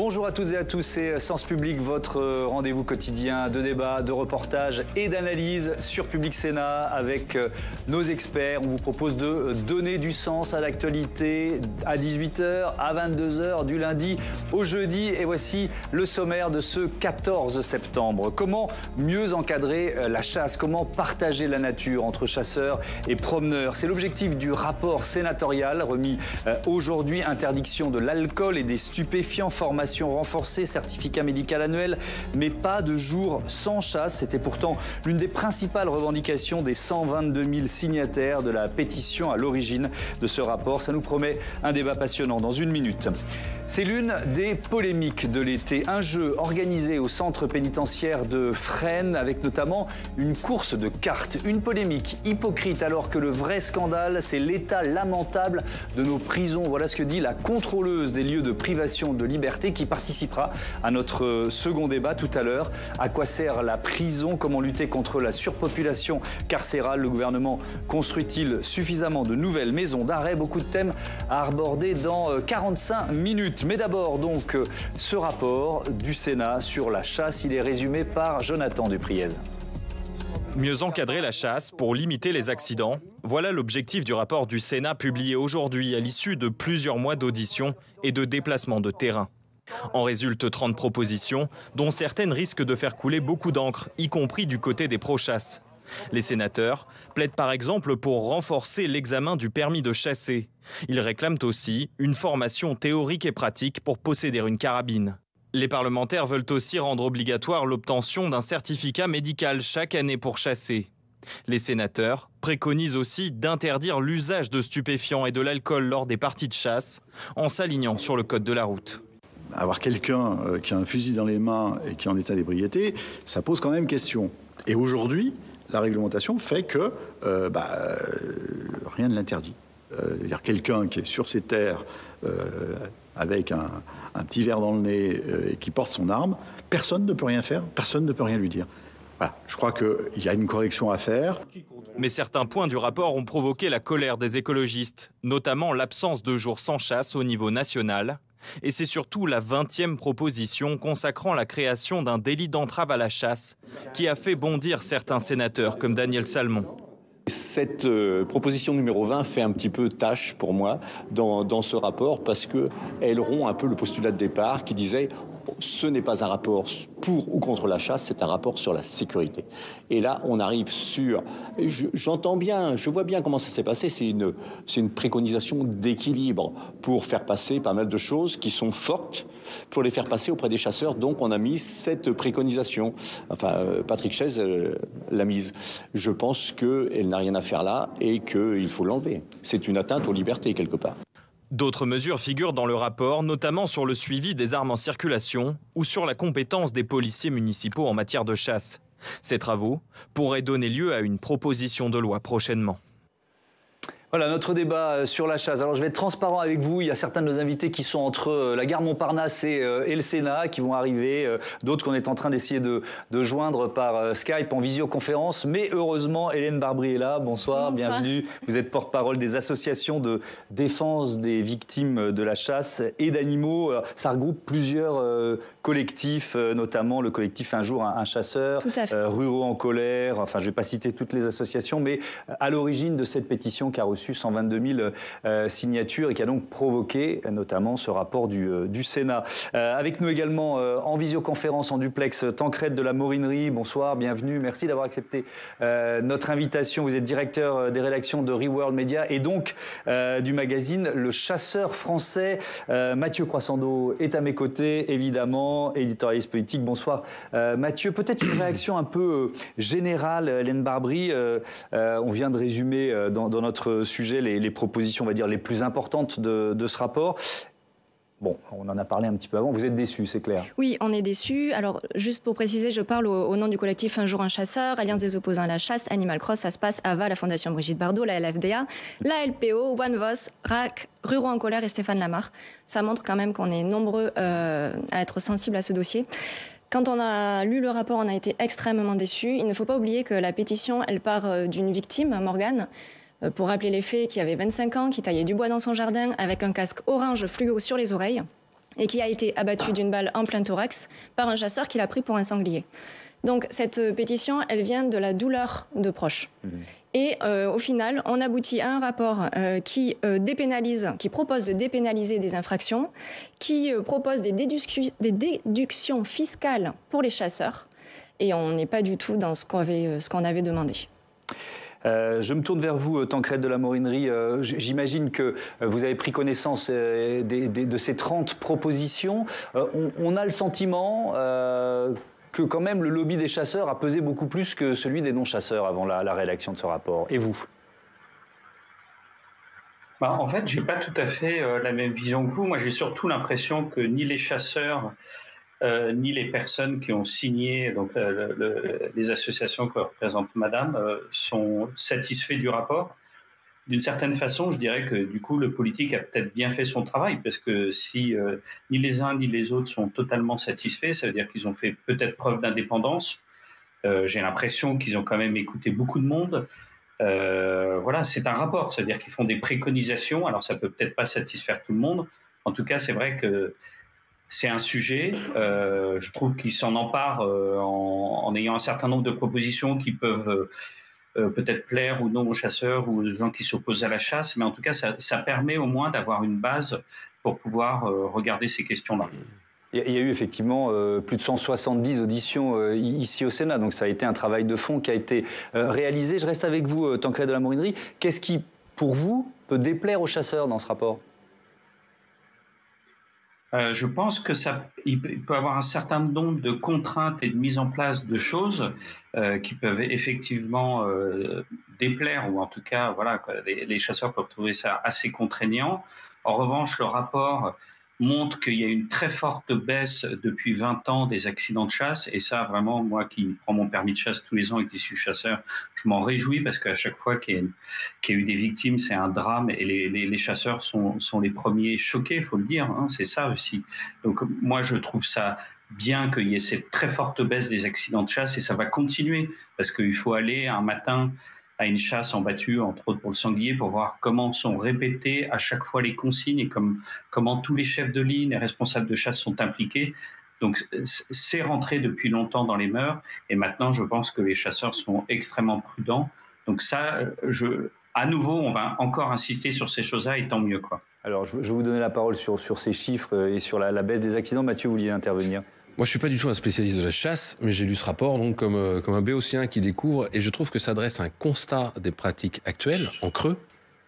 Bonjour à toutes et à tous, c'est Sens Public, votre rendez-vous quotidien de débat, de reportage et d'analyse sur Public Sénat avec nos experts. On vous propose de donner du sens à l'actualité à 18h, à 22h, du lundi au jeudi. Et voici le sommaire de ce 14 septembre. Comment mieux encadrer la chasse? Comment partager la nature entre chasseurs et promeneurs? C'est l'objectif du rapport sénatorial remis aujourd'hui. Interdiction de l'alcool et des stupéfiants, formation renforcée, certificat médical annuel, mais pas de jour sans chasse. C'était pourtant l'une des principales revendications des 122 000 signataires de la pétition à l'origine de ce rapport. Ça nous promet un débat passionnant dans une minute. C'est l'une des polémiques de l'été. Un jeu organisé au centre pénitentiaire de Fresnes avec notamment une course de cartes. Une polémique hypocrite alors que le vrai scandale, c'est l'état lamentable de nos prisons. Voilà ce que dit la contrôleuse des lieux de privation de liberté qui participera à notre second débat tout à l'heure. À quoi sert la prison? Comment lutter contre la surpopulation carcérale? Le gouvernement construit-il suffisamment de nouvelles maisons d'arrêt? Beaucoup de thèmes à aborder dans 45 minutes. Mais d'abord, donc, ce rapport du Sénat sur la chasse, il est résumé par Jonathan Dupriez. Mieux encadrer la chasse pour limiter les accidents. Voilà l'objectif du rapport du Sénat publié aujourd'hui à l'issue de plusieurs mois d'auditions et de déplacements de terrain. En résultent 30 propositions, dont certaines risquent de faire couler beaucoup d'encre, y compris du côté des pro-chasses. Les sénateurs plaident par exemple pour renforcer l'examen du permis de chasser. Ils réclament aussi une formation théorique et pratique pour posséder une carabine. Les parlementaires veulent aussi rendre obligatoire l'obtention d'un certificat médical chaque année pour chasser. Les sénateurs préconisent aussi d'interdire l'usage de stupéfiants et de l'alcool lors des parties de chasse en s'alignant sur le code de la route. Avoir quelqu'un qui a un fusil dans les mains et qui est en état d'ébriété, ça pose quand même question. Et aujourd'hui, la réglementation fait que rien ne l'interdit. Il quelqu'un qui est sur ses terres avec un petit verre dans le nez et qui porte son arme, personne ne peut rien faire, personne ne peut rien lui dire. Voilà. Je crois qu'il y a une correction à faire. Mais certains points du rapport ont provoqué la colère des écologistes, notamment l'absence de jours sans chasse au niveau national. Et c'est surtout la 20e proposition consacrant la création d'un délit d'entrave à la chasse qui a fait bondir certains sénateurs comme Daniel Salmon. Cette proposition numéro 20 fait un petit peu tâche pour moi dans ce rapport parce qu'elle rompt un peu le postulat de départ qui disait ce n'est pas un rapport pour ou contre la chasse, c'est un rapport sur la sécurité. Et là, on arrive sur... J'entends bien, je vois bien comment ça s'est passé. C'est une préconisation d'équilibre pour faire passer pas mal de choses qui sont fortes, pour les faire passer auprès des chasseurs. Donc, on a mis cette préconisation. Enfin, Patrick Chaize l'a mise. Je pense qu'elle n'a rien à faire là et qu'il faut l'enlever. C'est une atteinte aux libertés, quelque part. D'autres mesures figurent dans le rapport, notamment sur le suivi des armes en circulation ou sur la compétence des policiers municipaux en matière de chasse. Ces travaux pourraient donner lieu à une proposition de loi prochainement. Voilà notre débat sur la chasse. Alors je vais être transparent avec vous, il y a certains de nos invités qui sont entre la gare Montparnasse et le Sénat qui vont arriver, d'autres qu'on est en train d'essayer de joindre par Skype en visioconférence, mais heureusement Hélène Barbry est là, bonsoir, bienvenue. Vous êtes porte-parole des associations de défense des victimes de la chasse et d'animaux. Ça regroupe plusieurs collectifs, notamment le collectif Un jour un chasseur, Ruraux en colère, enfin je ne vais pas citer toutes les associations, mais à l'origine de cette pétition qui a reçu 122 000 signatures et qui a donc provoqué notamment ce rapport du Sénat. Avec nous également en visioconférence, en duplex, Tancrède de la Morinerie. Bonsoir, bienvenue. Merci d'avoir accepté notre invitation. Vous êtes directeur des rédactions de Reworld Media et donc du magazine Le Chasseur français. Mathieu Croissando est à mes côtés, évidemment, éditorialiste politique. Bonsoir Mathieu. Peut-être une réaction un peu générale, Hélène Barbry. On vient de résumer dans notre sujet les propositions, on va dire, les plus importantes de ce rapport. Bon, on en a parlé un petit peu avant. Vous êtes déçus, c'est clair? Oui, on est déçus. Alors, juste pour préciser, je parle au nom du collectif Un jour un chasseur, Alliance des opposants à la chasse, Animal Cross, Aspas, AVA, la Fondation Brigitte Bardot, la LFDA, la LPO, One Voice, RAC, Ruraux en colère et Stéphane Lamarre. Ça montre quand même qu'on est nombreux à être sensibles à ce dossier. Quand on a lu le rapport, on a été extrêmement déçus. Il ne faut pas oublier que la pétition, elle part d'une victime, Morgane, pour rappeler les faits, qui avait 25 ans, qui taillait du bois dans son jardin avec un casque orange fluo sur les oreilles. et qui a été abattu d'une balle en plein thorax par un chasseur qui l'a pris pour un sanglier. Donc cette pétition, elle vient de la douleur de proches. Et au final, on aboutit à un rapport qui propose de dépénaliser des infractions, qui propose des déductions fiscales pour les chasseurs. Et on n'est pas du tout dans ce qu'on avait demandé. Je me tourne vers vous, Tancrède de la Morinerie. J'imagine que vous avez pris connaissance de ces 30 propositions. On a le sentiment que quand même le lobby des chasseurs a pesé beaucoup plus que celui des non-chasseurs avant la rédaction de ce rapport. Et vous ? En fait, je n'ai pas tout à fait la même vision que vous. Moi, j'ai surtout l'impression que ni les chasseurs ni les personnes qui ont signé, donc les associations que représente Madame, sont satisfaits du rapport. D'une certaine façon, je dirais que du coup, le politique a peut-être bien fait son travail, parce que si ni les uns ni les autres sont totalement satisfaits, ça veut dire qu'ils ont fait peut-être preuve d'indépendance. J'ai l'impression qu'ils ont quand même écouté beaucoup de monde. Voilà, c'est un rapport, ça veut dire qu'ils font des préconisations. Alors, ça peut peut-être pas satisfaire tout le monde. En tout cas, c'est vrai que c'est un sujet, je trouve qu'ils s'en emparent en ayant un certain nombre de propositions qui peuvent peut-être plaire ou non aux chasseurs ou aux gens qui s'opposent à la chasse, mais en tout cas, ça permet au moins d'avoir une base pour pouvoir regarder ces questions-là. Il y a eu effectivement plus de 170 auditions ici au Sénat, donc ça a été un travail de fond qui a été réalisé. Je reste avec vous, Tancrède de la Morinerie. Qu'est-ce qui, pour vous, peut déplaire aux chasseurs dans ce rapport ? Je pense que il peut y avoir un certain nombre de contraintes et de mise en place de choses qui peuvent effectivement déplaire, ou en tout cas, voilà, les chasseurs peuvent trouver ça assez contraignant. En revanche, le rapport montre qu'il y a une très forte baisse depuis 20 ans des accidents de chasse. Et ça, vraiment, moi qui prends mon permis de chasse tous les ans et qui suis chasseur, je m'en réjouis parce qu'à chaque fois qu'il y a eu des victimes, c'est un drame. Et les chasseurs sont les premiers choqués, il faut le dire. Hein, c'est ça aussi. Donc moi, je trouve ça bien qu'il y ait cette très forte baisse des accidents de chasse et ça va continuer parce qu'il faut aller un matin à une chasse en battue, entre autres pour le sanglier, pour voir comment sont répétées à chaque fois les consignes et comment tous les chefs de ligne et responsables de chasse sont impliqués. Donc c'est rentré depuis longtemps dans les mœurs et maintenant je pense que les chasseurs sont extrêmement prudents. Donc ça, à nouveau, on va encore insister sur ces choses-là et tant mieux, quoi. Alors je vais vous donner la parole sur ces chiffres et sur la baisse des accidents. Mathieu, vous vouliez intervenir ? Moi, je suis pas du tout un spécialiste de la chasse, mais j'ai lu ce rapport donc comme un béotien qui découvre, et je trouve que ça dresse un constat des pratiques actuelles, en creux,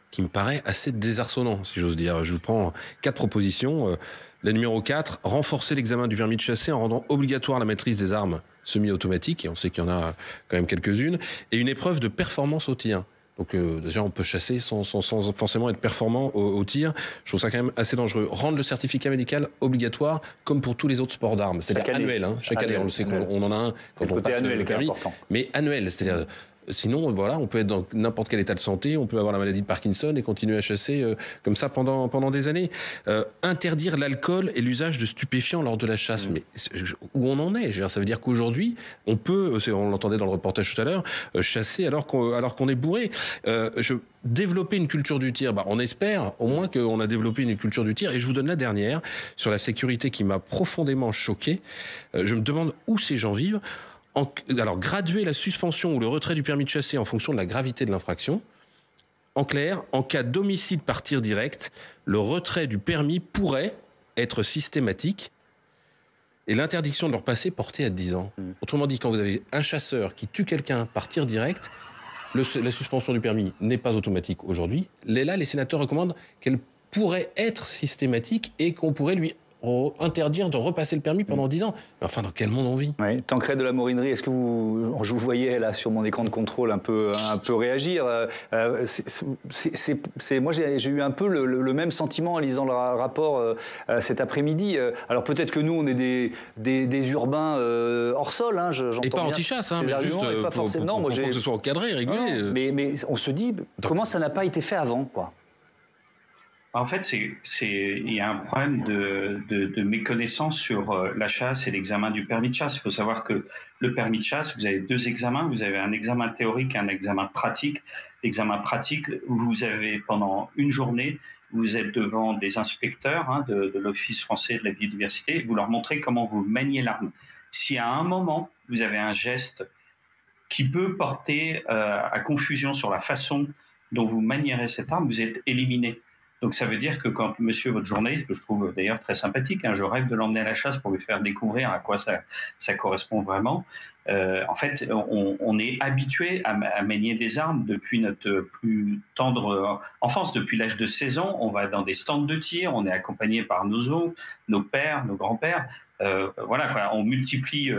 qui me paraît assez désarçonnant, si j'ose dire. Je vous prends 4 propositions. La numéro 4, renforcer l'examen du permis de chasser en rendant obligatoire la maîtrise des armes semi-automatiques, et on sait qu'il y en a quand même quelques-unes, et une épreuve de performance au tir. Donc déjà, on peut chasser sans forcément être performant au tir. Je trouve ça quand même assez dangereux. Rendre le certificat médical obligatoire, comme pour tous les autres sports d'armes. C'est-à-dire annuel. Hein. Chaque année, on le sait qu'on en a un quand on passe le permis. Mais annuel, c'est-à-dire... Sinon, voilà, on peut être dans n'importe quel état de santé, on peut avoir la maladie de Parkinson et continuer à chasser comme ça pendant des années. Interdire l'alcool et l'usage de stupéfiants lors de la chasse. Mais où on en est? Ça veut dire qu'aujourd'hui, on peut, on l'entendait dans le reportage tout à l'heure, chasser alors qu'on est bourré. Développer une culture du tir, on espère au moins qu'on a développé une culture du tir. Et je vous donne la dernière, sur la sécurité qui m'a profondément choqué. Je me demande où ces gens vivent. Alors, graduer la suspension ou le retrait du permis de chasser en fonction de la gravité de l'infraction. En clair, en cas d'homicide par tir direct, le retrait du permis pourrait être systématique et l'interdiction de leur passer portée à 10 ans. Autrement dit, quand vous avez un chasseur qui tue quelqu'un par tir direct, la suspension du permis n'est pas automatique aujourd'hui. Là, les sénateurs recommandent qu'elle pourrait être systématique et qu'on pourrait lui interdire de repasser le permis pendant 10 ans. Mais enfin, dans quel monde on vit? Oui. Tancrède de la Morinerie, est-ce que je vous voyais là sur mon écran de contrôle un peu réagir. Moi, j'ai eu un peu le même sentiment en lisant le rapport cet après-midi. Alors peut-être que nous, on est des urbains hors sol. Hein, et pas anti-chasse, hein, mais juste pour que ce soit encadré, régulé. Mais on se dit, comment ça n'a pas été fait avant, quoi? En fait, il y a un problème de méconnaissance sur la chasse et l'examen du permis de chasse. Il faut savoir que le permis de chasse, vous avez 2 examens. Vous avez un examen théorique et un examen pratique. L'examen pratique, vous avez pendant une journée vous êtes devant des inspecteurs de l'Office français de la biodiversité, vous leur montrez comment vous maniez l'arme. Si à un moment, vous avez un geste qui peut porter à confusion sur la façon dont vous manierez cette arme, vous êtes éliminé. Donc ça veut dire que quand monsieur, votre journaliste, que je trouve d'ailleurs très sympathique, je rêve de l'emmener à la chasse pour lui faire découvrir à quoi ça correspond vraiment. En fait, on est habitué à manier des armes depuis notre plus tendre enfance. Depuis l'âge de 16 ans, on va dans des stands de tir, on est accompagné par nos oncles, nos pères, nos grands-pères. Voilà, quoi. On multiplie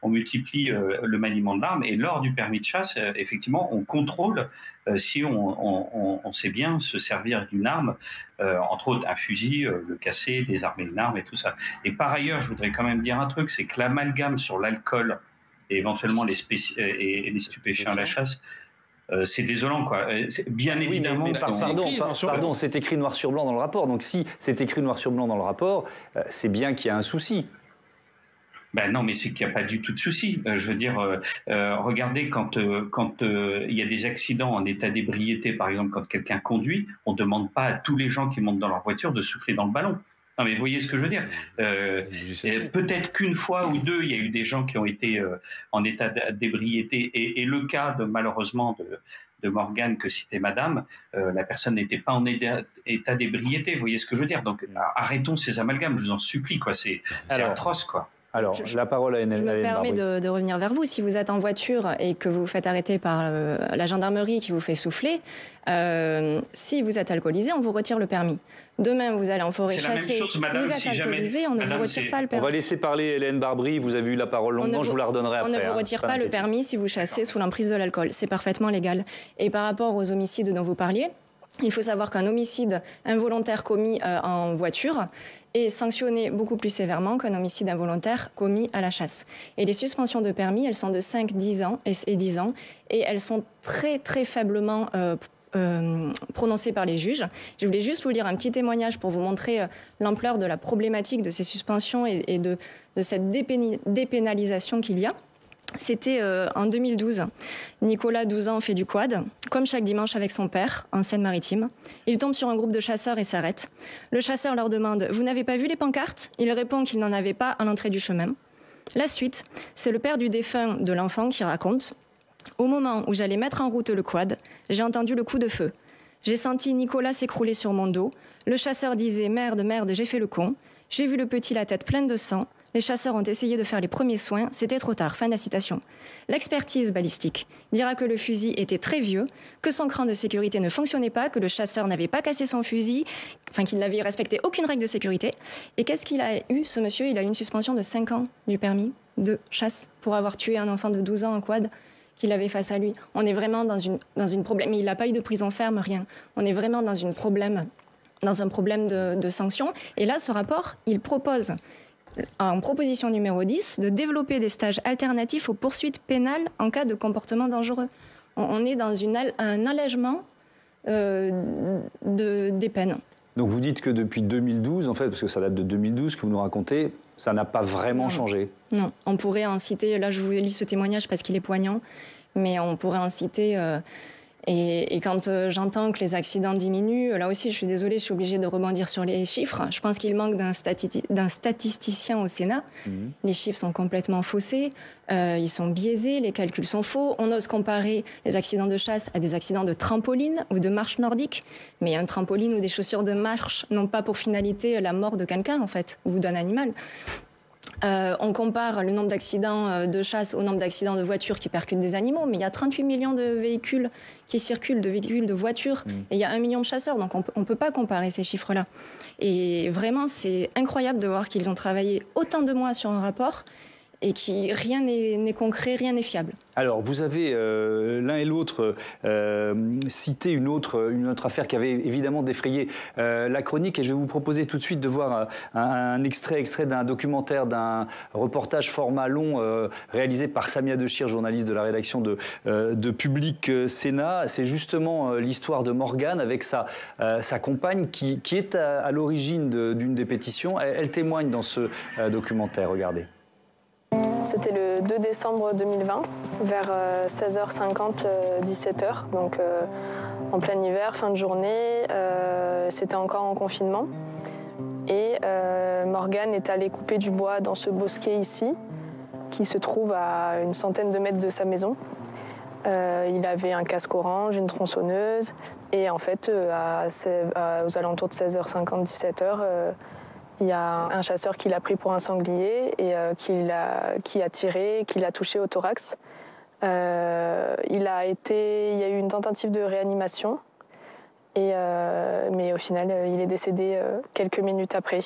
le maniement de l'arme, et lors du permis de chasse, effectivement, on contrôle si on sait bien se servir d'une arme, entre autres un fusil, le casser, désarmer une arme et tout ça. Et par ailleurs, je voudrais quand même dire un truc, c'est que l'amalgame sur l'alcool et éventuellement les stupéfiants à la chasse, c'est désolant, quoi. Bien évidemment. Mais pardon, c'est écrit noir sur blanc dans le rapport. Donc si c'est écrit noir sur blanc dans le rapport, c'est bien qu'il y a un souci. Ben non, mais c'est qu'il n'y a pas du tout de souci. Je veux dire, regardez, quand il y a des accidents en état d'ébriété, par exemple, quand quelqu'un conduit, on ne demande pas à tous les gens qui montent dans leur voiture de souffler dans le ballon. Non, mais vous voyez ce que je veux dire. Peut-être qu'une fois ou deux, il y a eu des gens qui ont été en état d'ébriété, et le cas malheureusement de Morgane que citait Madame, la personne n'était pas en état d'ébriété. Vous voyez ce que je veux dire. Donc arrêtons ces amalgames, je vous en supplie, quoi. C'est atroce, quoi. Alors, la parole à Hélène. Je me permets de revenir vers vous. Si vous êtes en voiture et que vous vous faites arrêter par la gendarmerie qui vous fait souffler, si vous êtes alcoolisé, on vous retire le permis. Demain, vous allez en forêt chasser, vous êtes alcoolisé, on ne vous retire pas le permis. On va laisser parler Hélène Barbry, vous avez eu la parole longuement, je vous la redonnerai après. On ne vous retire pas le permis si vous chassez sous l'emprise de l'alcool. C'est parfaitement légal. Et par rapport aux homicides dont vous parliez, il faut savoir qu'un homicide involontaire commis en voiture est sanctionné beaucoup plus sévèrement qu'un homicide involontaire commis à la chasse. Et les suspensions de permis, elles sont de 5, 10 ans et 10 ans, et elles sont très très faiblement prononcées par les juges. Je voulais juste vous lire un petit témoignage pour vous montrer l'ampleur de la problématique de ces suspensions et de cette dépénalisation qu'il y a. C'était en 2012. Nicolas, 12 ans, fait du quad, comme chaque dimanche avec son père, en Seine-Maritime. Il tombe sur un groupe de chasseurs et s'arrête. Le chasseur leur demande « Vous n'avez pas vu les pancartes ?» Il répond qu'il n'en avait pas à l'entrée du chemin. La suite, c'est le père du défunt de l'enfant qui raconte « Au moment où j'allais mettre en route le quad, j'ai entendu le coup de feu. J'ai senti Nicolas s'écrouler sur mon dos. Le chasseur disait « Merde, merde, j'ai fait le con. » J'ai vu le petit la tête pleine de sang. Les chasseurs ont essayé de faire les premiers soins, c'était trop tard. Fin de la citation. L'expertise balistique dira que le fusil était très vieux, que son cran de sécurité ne fonctionnait pas, que le chasseur n'avait pas cassé son fusil, enfin qu'il n'avait respecté aucune règle de sécurité. Et qu'est-ce qu'il a eu, ce monsieur? Il a eu une suspension de 5 ans du permis de chasse pour avoir tué un enfant de 12 ans en quad qu'il avait face à lui. On est vraiment dans une problème. Mais il n'a pas eu de prison ferme, rien. On est vraiment dans un problème de sanctions. Et là, ce rapport, il propose, en proposition numéro 10, de développer des stages alternatifs aux poursuites pénales en cas de comportement dangereux. On est dans un allègement des peines. Donc vous dites que depuis 2012, en fait, parce que ça date de 2012 que vous nous racontez, ça n'a pas vraiment changé. Non, on pourrait en citer, là je vous lis ce témoignage parce qu'il est poignant, mais on pourrait en citer... Et quand j'entends que les accidents diminuent, là aussi, je suis désolée, je suis obligée de rebondir sur les chiffres. Je pense qu'il manque d'un statisticien au Sénat. Les chiffres sont complètement faussés, ils sont biaisés, les calculs sont faux. On ose comparer les accidents de chasse à des accidents de trampoline ou de marche nordique. Mais un trampoline ou des chaussures de marche n'ont pas pour finalité la mort de quelqu'un, en fait, ou d'un animal. On compare le nombre d'accidents de chasse au nombre d'accidents de voitures qui percutent des animaux, mais il y a 38 millions de véhicules qui circulent, de véhicules de voitures, et il y a 1 million de chasseurs, donc on ne peut pas comparer ces chiffres-là. Et vraiment, c'est incroyable de voir qu'ils ont travaillé autant de mois sur un rapport et qui rien n'est concret, rien n'est fiable. Alors, vous avez l'un et l'autre cité une autre affaire qui avait évidemment défrayé la chronique, et je vais vous proposer tout de suite de voir un extrait d'un documentaire, d'un reportage format long réalisé par Samia Dechir, journaliste de la rédaction de Public Sénat. C'est justement l'histoire de Morgane avec sa compagne qui est à l'origine d'une des pétitions. Elle témoigne dans ce documentaire, regardez. C'était le 2 décembre 2020, vers 16h50, 17h, donc en plein hiver, fin de journée. C'était encore en confinement. Et Morgan est allé couper du bois dans ce bosquet ici, qui se trouve à une centaine de mètres de sa maison. Il avait un casque orange, une tronçonneuse, et en fait, aux alentours de 16h50, 17h, il y a un chasseur qui l'a pris pour un sanglier et qui a tiré, qui l'a touché au thorax. Il y a eu une tentative de réanimation, mais au final, il est décédé quelques minutes après.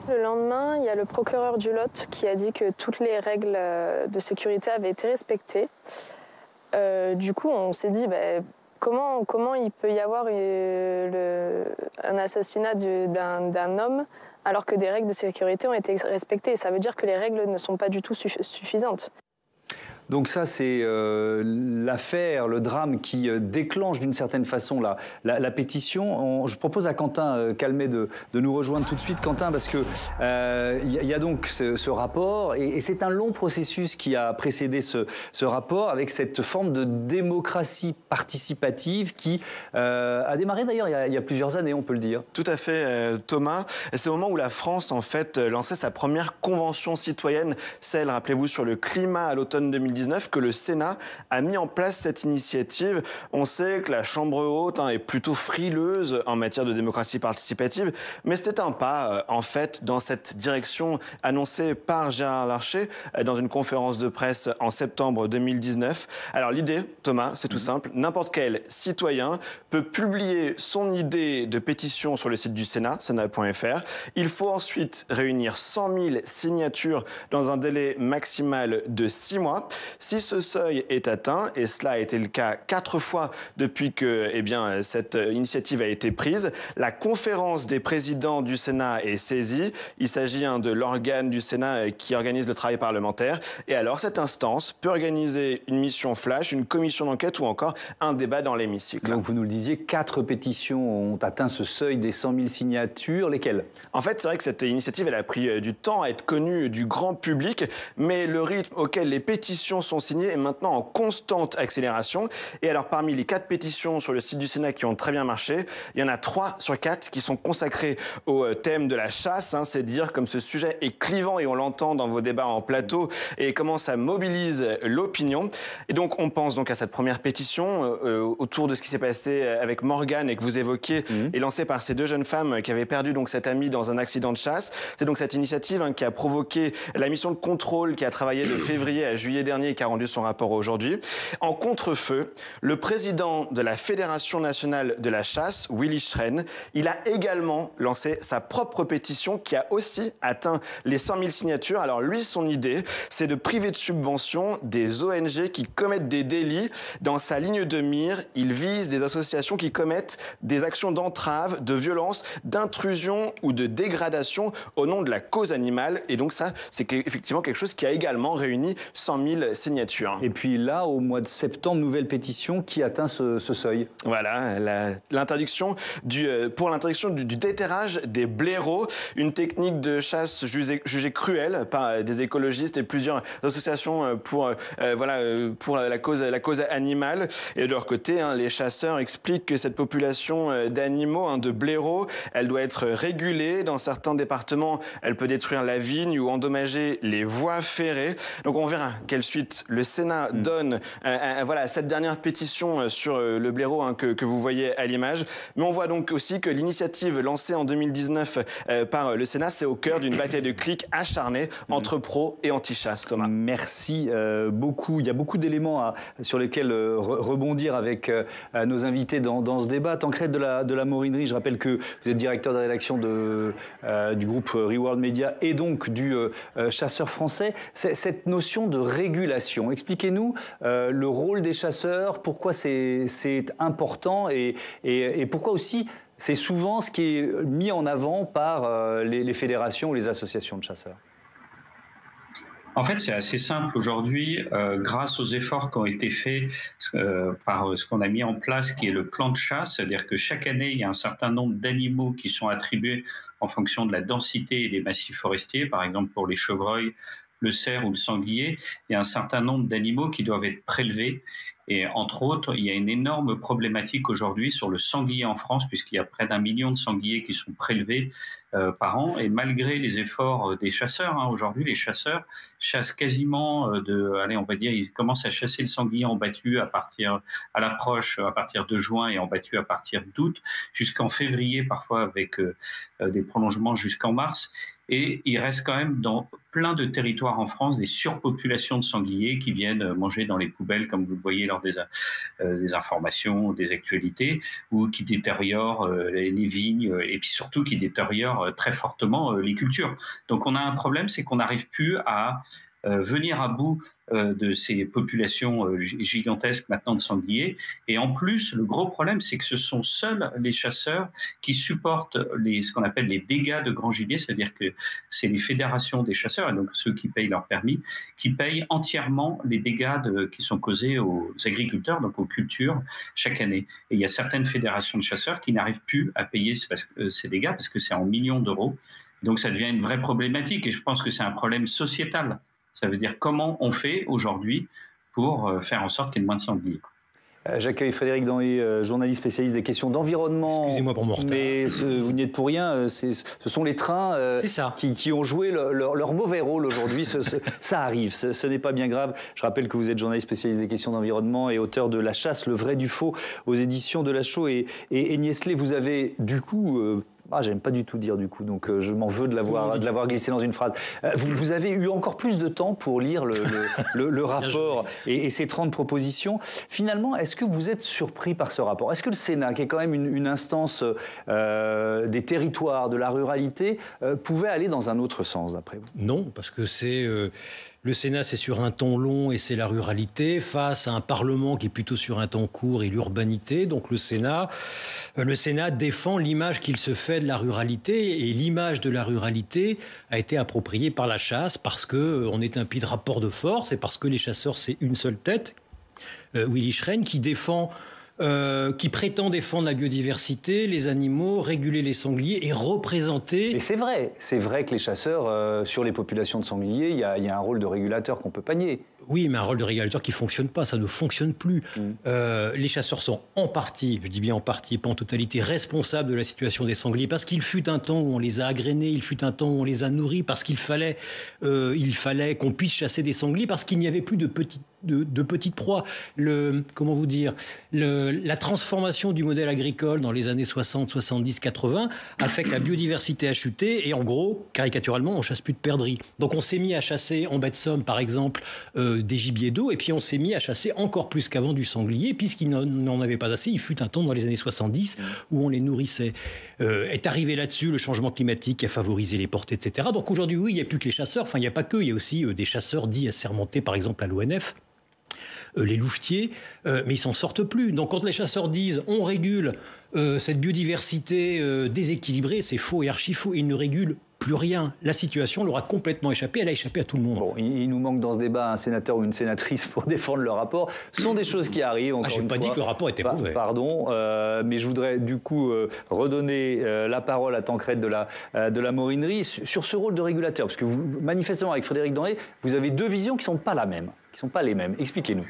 Le lendemain, il y a le procureur du Lot qui a dit que toutes les règles de sécurité avaient été respectées. Du coup, on s'est dit, comment il peut y avoir un assassinat d'un homme alors que des règles de sécurité ont été respectées. Ça veut dire que les règles ne sont pas du tout suffisantes. Donc ça, c'est l'affaire, le drame qui déclenche d'une certaine façon la pétition. Je propose à Quentin Calmet de nous rejoindre tout de suite. Quentin, parce que il y a donc ce rapport, et c'est un long processus qui a précédé ce rapport, avec cette forme de démocratie participative qui a démarré d'ailleurs il y a plusieurs années, on peut le dire. Tout à fait, Thomas. C'est au moment où la France, en fait, lançait sa première convention citoyenne, celle, rappelez-vous, sur le climat à l'automne 2019, que le Sénat a mis en place cette initiative. On sait que la Chambre haute est plutôt frileuse en matière de démocratie participative, mais c'était un pas, en fait, dans cette direction annoncée par Gérard Larcher dans une conférence de presse en septembre 2019. Alors l'idée, Thomas, c'est tout simple. N'importe quel citoyen peut publier son idée de pétition sur le site du Sénat, sénat.fr. Il faut ensuite réunir 100 000 signatures dans un délai maximal de 6 mois. Si ce seuil est atteint, et cela a été le cas 4 fois depuis que cette initiative a été prise, la conférence des présidents du Sénat est saisie. Il s'agit de l'organe du Sénat qui organise le travail parlementaire. Et alors, cette instance peut organiser une mission flash, une commission d'enquête ou encore un débat dans l'hémicycle. Donc, vous nous le disiez, 4 pétitions ont atteint ce seuil des 100 000 signatures. Lesquelles ? En fait, c'est vrai que cette initiative, elle a pris du temps à être connue du grand public, mais le rythme auquel les pétitions sont signées est maintenant en constante accélération. Et alors, parmi les 4 pétitions sur le site du Sénat qui ont très bien marché, il y en a 3 sur 4 qui sont consacrées au thème de la chasse. C'est dire comme ce sujet est clivant, et on l'entend dans vos débats en plateau, et comment ça mobilise l'opinion. Et donc, on pense donc à cette première pétition autour de ce qui s'est passé avec Morgan et que vous évoquiez, et lancée par ces 2 jeunes femmes qui avaient perdu donc cet ami dans un accident de chasse. C'est donc cette initiative qui a provoqué la mission de contrôle qui a travaillé de février à juillet dernier et qui a rendu son rapport aujourd'hui. En contre-feu, le président de la Fédération nationale de la chasse, Willy Schren, il a également lancé sa propre pétition qui a aussi atteint les 100 000 signatures. Alors lui, son idée, c'est de priver de subventions des ONG qui commettent des délits. Dans sa ligne de mire, il vise des associations qui commettent des actions d'entrave, de violence, d'intrusion ou de dégradation au nom de la cause animale. Et donc ça, c'est effectivement quelque chose qui a également réuni 100 000 signatures. Et puis là, au mois de septembre, nouvelle pétition qui atteint ce seuil. Voilà, l'interdiction pour l'interdiction du déterrage des blaireaux, une technique de chasse jugée cruelle par des écologistes et plusieurs associations pour la cause animale. Et de leur côté, les chasseurs expliquent que cette population d'animaux, de blaireaux, elle doit être régulée. Dans certains départements, elle peut détruire la vigne ou endommager les voies ferrées. Donc on verra quelle suite le Sénat donne à cette dernière pétition sur le blaireau que vous voyez à l'image. Mais on voit donc aussi que l'initiative lancée en 2019 par le Sénat, c'est au cœur d'une bataille de clics acharnée entre pro et anti-chasse, Thomas. Merci beaucoup. Il y a beaucoup d'éléments sur lesquels rebondir avec nos invités dans ce débat. Tancrède de la Morinerie, je rappelle que vous êtes directeur de la rédaction du groupe Reworld Media et donc du Chasseurs français. Cette notion de régulation, expliquez-nous le rôle des chasseurs, pourquoi c'est important et pourquoi aussi c'est souvent ce qui est mis en avant par les fédérations ou les associations de chasseurs. En fait, c'est assez simple aujourd'hui, grâce aux efforts qui ont été faits par ce qu'on a mis en place, qui est le plan de chasse, c'est-à-dire que chaque année, il y a un certain nombre d'animaux qui sont attribués en fonction de la densité et des massifs forestiers. Par exemple, pour les chevreuils, le cerf ou le sanglier, il y a un certain nombre d'animaux qui doivent être prélevés. Et entre autres, il y a une énorme problématique aujourd'hui sur le sanglier en France, puisqu'il y a près d'1 million de sangliers qui sont prélevés par an. Et malgré les efforts des chasseurs, aujourd'hui, les chasseurs chassent quasiment on va dire, ils commencent à chasser le sanglier en battu à l'approche, à partir de juin, et en battu à partir d'août, jusqu'en février, parfois avec des prolongements jusqu'en mars. Et il reste quand même dans plein de territoires en France des surpopulations de sangliers qui viennent manger dans les poubelles, comme vous le voyez lors des informations, des actualités, ou qui détériorent les vignes, et puis surtout qui détériorent très fortement les cultures. Donc on a un problème, c'est qu'on n'arrive plus à venir à bout de ces populations gigantesques maintenant de sangliers. Et en plus, le gros problème, c'est que ce sont seuls les chasseurs qui supportent ce qu'on appelle les dégâts de grand gibier, c'est-à-dire que c'est les fédérations des chasseurs, et donc ceux qui payent leur permis, qui payent entièrement les dégâts qui sont causés aux agriculteurs, donc aux cultures, chaque année. Et il y a certaines fédérations de chasseurs qui n'arrivent plus à payer ces dégâts, parce que c'est en millions d'euros. Donc ça devient une vraie problématique, et je pense que c'est un problème sociétal. Ça veut dire comment on fait aujourd'hui pour faire en sorte qu'il y ait moins de sangliers. J'accueille Frédéric Danhé, journaliste spécialiste des questions d'environnement. Excusez-moi pour mon retard. Mais vous n'y êtes pour rien, ce sont les trains qui ont joué leur mauvais rôle aujourd'hui. Ça arrive, ce n'est pas bien grave. Je rappelle que vous êtes journaliste spécialiste des questions d'environnement et auteur de La chasse, le vrai du faux, aux éditions de Lachaud et Niestlé. Vous avez du coup... j'aime pas du tout dire du coup, donc je m'en veux de l'avoir glissé dans une phrase. Vous avez eu encore plus de temps pour lire le rapport et ces 30 propositions. Finalement, est-ce que vous êtes surpris par ce rapport? Est-ce que le Sénat, qui est quand même une instance des territoires, de la ruralité, pouvait aller dans un autre sens, d'après vous? Non, parce que c'est... Le Sénat, c'est sur un ton long et c'est la ruralité, face à un Parlement qui est plutôt sur un temps court et l'urbanité. Donc le Sénat défend l'image qu'il se fait de la ruralité, et l'image de la ruralité a été appropriée par la chasse parce qu'on est un pays de rapport de force et parce que les chasseurs, c'est une seule tête. Willy Schren qui prétend défendre la biodiversité, les animaux, réguler les sangliers et représenter... Mais c'est vrai que les chasseurs, sur les populations de sangliers, il y a un rôle de régulateur qu'on ne peut pas nier. Oui, mais un rôle de régulateur qui ne fonctionne pas, ça ne fonctionne plus. Les chasseurs sont en partie, je dis bien en partie, pas en totalité, responsables de la situation des sangliers, parce qu'il fut un temps où on les a agrénés, il fut un temps où on les a nourris, parce qu'il fallait qu'on puisse chasser des sangliers, parce qu'il n'y avait plus de petites proies. La transformation du modèle agricole dans les années 60, 70, 80 a fait que la biodiversité a chuté, et en gros, caricaturalement, on chasse plus de perdrix. Donc on s'est mis à chasser en baie de Somme, par exemple, des gibiers d'eau, et puis on s'est mis à chasser encore plus qu'avant du sanglier, puisqu'il n'en avait pas assez. Il fut un temps dans les années 70 où on les nourrissait. Est arrivé là-dessus le changement climatique qui a favorisé les portées, etc. Donc aujourd'hui, oui, il n'y a plus que les chasseurs, enfin il n'y a pas que, il y a aussi des chasseurs dits assermentés, par exemple à l'ONF, les louvetiers, mais ils s'en sortent plus. Donc quand les chasseurs disent on régule cette biodiversité déséquilibrée, c'est faux et archi faux. Ils ne régulent plus rien. La situation leur a complètement échappé. Elle a échappé à tout le monde. Bon, il nous manque dans ce débat un sénateur ou une sénatrice pour défendre le rapport. Ce sont des choses qui arrivent. Je n'ai pas dit que le rapport était mauvais. Pardon, mais je voudrais du coup redonner la parole à Tancrède de la Morinerie sur ce rôle de régulateur. Parce que vous, manifestement, avec Frédéric Danhé, vous avez deux visions qui ne sont pas la même, qui ne sont pas les mêmes. Expliquez-nous.